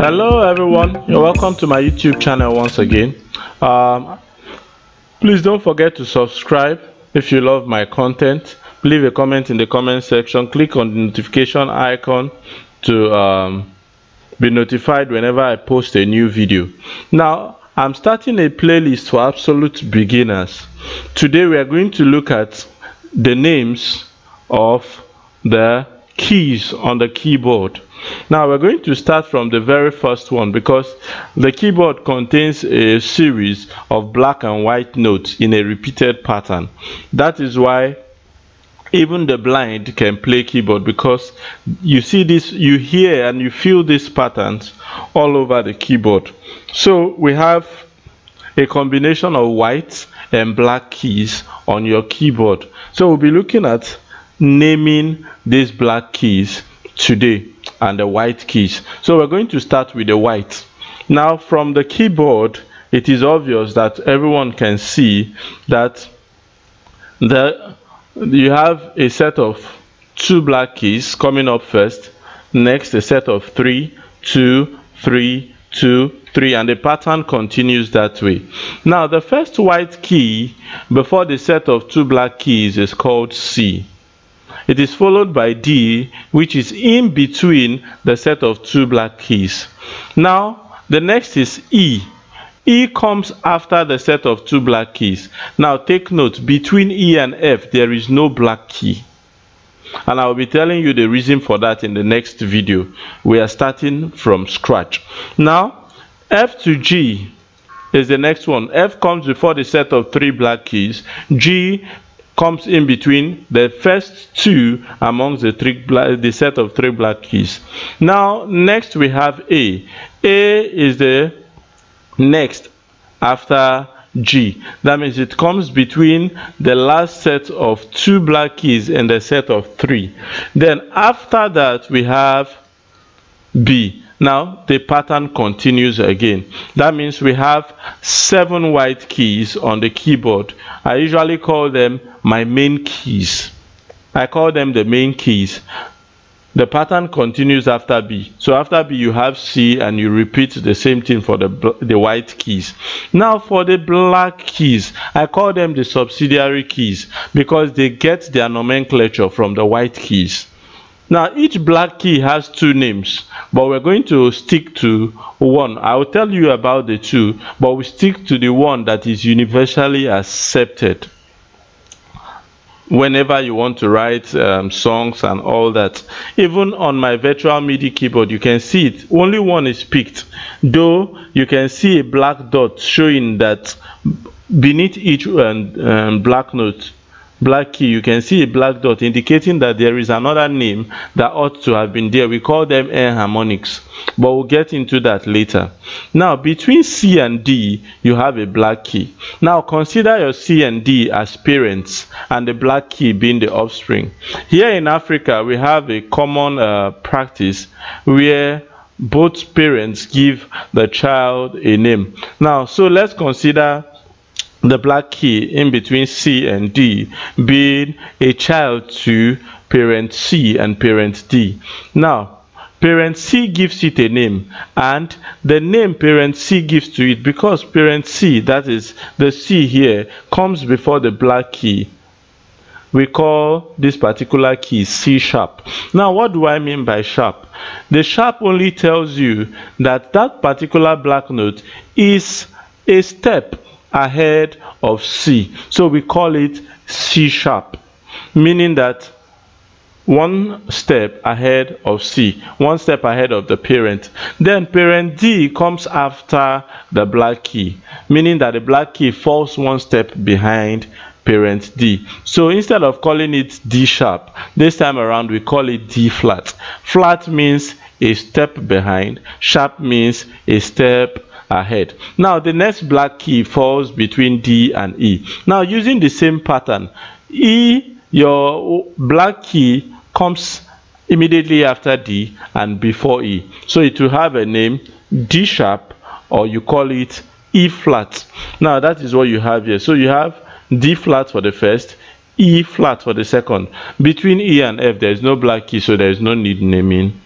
Hello everyone, you're welcome to my YouTube channel once again. Please don't forget to subscribe if you love my content. Leave a comment in the comment section. Click on the notification icon to be notified whenever I post a new video. Now I'm starting a playlist for absolute beginners. Today we are going to look at the names of the keys on the keyboard. Now we're going to start from the very first one because the keyboard contains a series of black and white notes in a repeated pattern. That is why even the blind can play keyboard, because you see this, you hear and you feel these patterns all over the keyboard. So we have a combination of white and black keys on your keyboard. So we'll be looking at naming these black keys today and the white keys. So we're going to start with the white. Now from the keyboard, it is obvious that everyone can see that you have a set of 2 black keys coming up first, next a set of 3, 2, 3, 2, 3, and the pattern continues that way. Now the first white key before the set of 2 black keys is called C. It is followed by D, which is in between the set of 2 black keys. Now the next is E. E comes after the set of 2 black keys. Now take note, between E and F there is no black key, and I will be telling you the reason for that in the next video. We are starting from scratch. Now F to G is the next one. F comes before the set of 3 black keys. G comes in between the first 2 amongst the set of 3 black keys. Now next we have A. A is the next after G. That means it comes between the last set of 2 black keys and the set of 3. Then after that we have B. Now the pattern continues again. That means we have 7 white keys on the keyboard. I usually call them my main keys. I call them the main keys. The pattern continues after B. So after B you have C, and you repeat the same thing for the white keys. Now for the black keys, I call them the subsidiary keys because they get their nomenclature from the white keys. Now each black key has 2 names, but we're going to stick to one. I will tell you about the 2, but we stick to the one that is universally accepted whenever you want to write songs and all that. Even on my virtual MIDI keyboard you can see it, only one is picked, though you can see a black dot showing that beneath each black key you can see a black dot indicating that there is another name that ought to have been there. We call them air harmonics, but we'll get into that later. Now between C and D you have a black key. Now consider your C and D as parents and the black key being the offspring. Here in Africa we have a common practice where both parents give the child a name. Now so let's consider the black key in between C and D being a child to parent C and parent D. Now parent C gives it a name, and the name parent C gives to it, because parent C, that is the C here, comes before the black key, we call this particular key C sharp. Now what do I mean by sharp? The sharp only tells you that that particular black note is a step ahead of C, so we call it C sharp, meaning that one step ahead of C, one step ahead of the parent. Then parent D comes after the black key, meaning that the black key falls one step behind parent D. So instead of calling it D sharp, this time around we call it D flat. Flat means a step behind, sharp means a step ahead. Now the next black key falls between D and E. Now using the same pattern, E, your black key, comes immediately after D and before E, so it will have a name D sharp, or you call it E flat. Now that is what you have here. So you have D flat for the first, E flat for the second. Between E and F there is no black key, so there is no need naming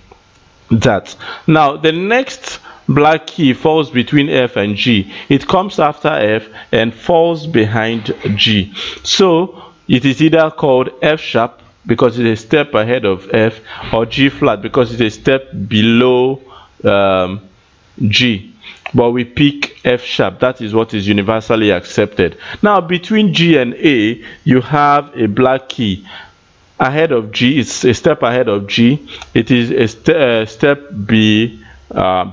that. Now the next black key falls between F and G. It comes after F and falls behind G. So it is either called F sharp because it's a step ahead of F, or G flat because it's a step below G. But we pick F sharp. That is what is universally accepted. Now between G and A, you have a black key ahead of G. It's a step ahead of G. It is a step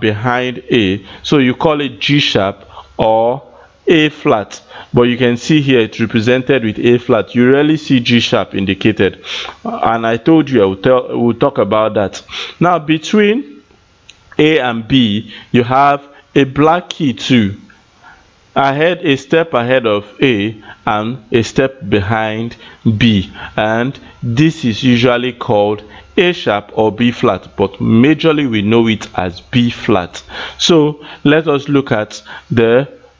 behind A. So you call it G sharp or A flat. But you can see here it's represented with A flat. You rarely see G sharp indicated. And I told you we'll talk about that. Now between A and B, you have a black key too. A step ahead of A and a step behind B, and this is usually called A sharp or B flat, but majorly we know it as B flat. So let us look at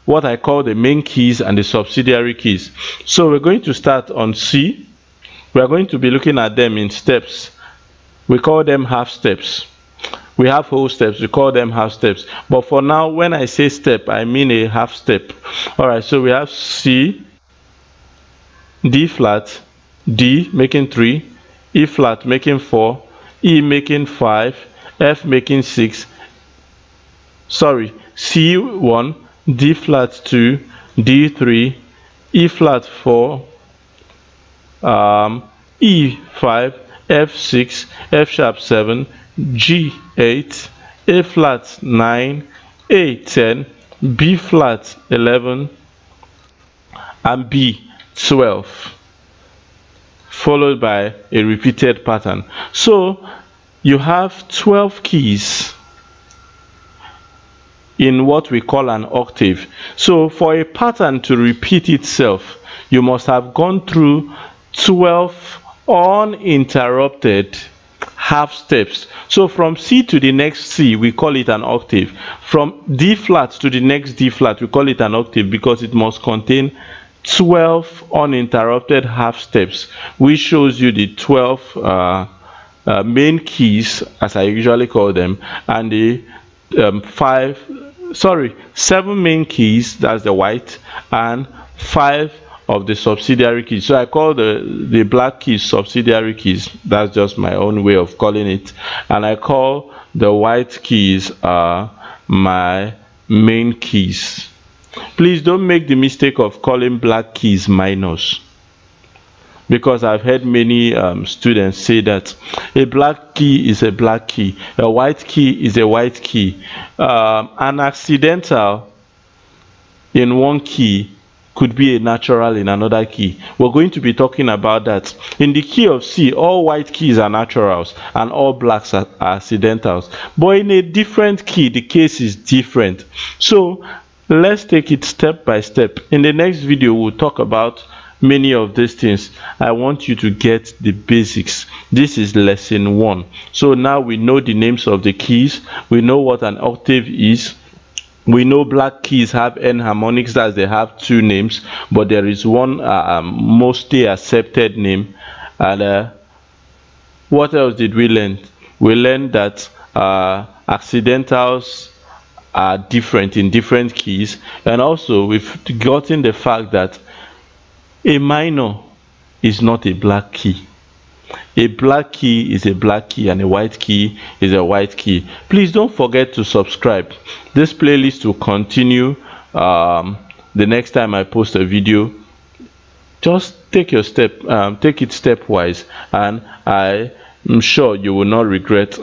what I call the main keys and the subsidiary keys. So we're going to start on C. We are going to be looking at them in steps. We call them half steps. We have whole steps, we call them half steps. But for now, when I say step, I mean a half step. Alright, so we have C, D flat, D making 3, E flat making 4, E making 5, F making 6, C 1, D flat 2, D 3, E flat 4, E 5, F 6, F sharp 7, G 8, A flat 9, A 10, B flat 11, and B 12, followed by a repeated pattern. So you have 12 keys in what we call an octave. So for a pattern to repeat itself, you must have gone through 12 uninterrupted half steps. So from C to the next C, we call it an octave. From D flat to the next D flat, we call it an octave because it must contain 12 uninterrupted half steps, which shows you the 12 main keys, as I usually call them, and the 7 main keys, that's the white, and 5 of the subsidiary keys. So I call the black keys subsidiary keys. That's just my own way of calling it. And I call the white keys my main keys. Please don't make the mistake of calling black keys minors, because I've heard many students say that a black key is a black key, a white key is a white key. An accidental in one key could be a natural in another key. We're going to be talking about that. In the key of C, all white keys are naturals and all blacks are accidentals. But in a different key, the case is different. So let's take it step by step. In the next video, we'll talk about many of these things. I want you to get the basics. This is lesson 1. So now we know the names of the keys. We know what an octave is. We know black keys have enharmonics, that they have 2 names, but there is one mostly accepted name. And what else did we learn? We learned that accidentals are different in different keys, and also we've gotten the fact that a minor is not a black key. A black key is a black key and a white key is a white key. Please don't forget to subscribe. This playlist will continue the next time I post a video. Just take your step, take it stepwise, and I am sure you will not regret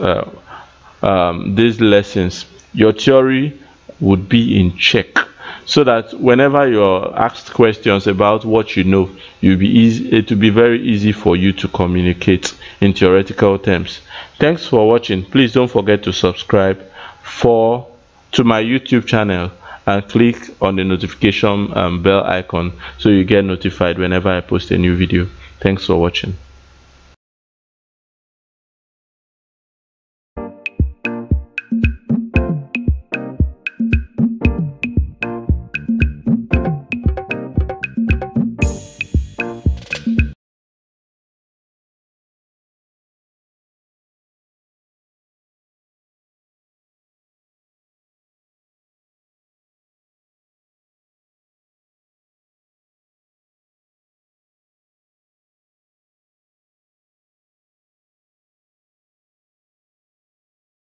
these lessons. Your theory would be in check, so that whenever you're asked questions about what you know, it will be very easy for you to communicate in theoretical terms. Thanks for watching. Please don't forget to subscribe to my YouTube channel and click on the notification bell icon so you get notified whenever I post a new video. Thanks for watching.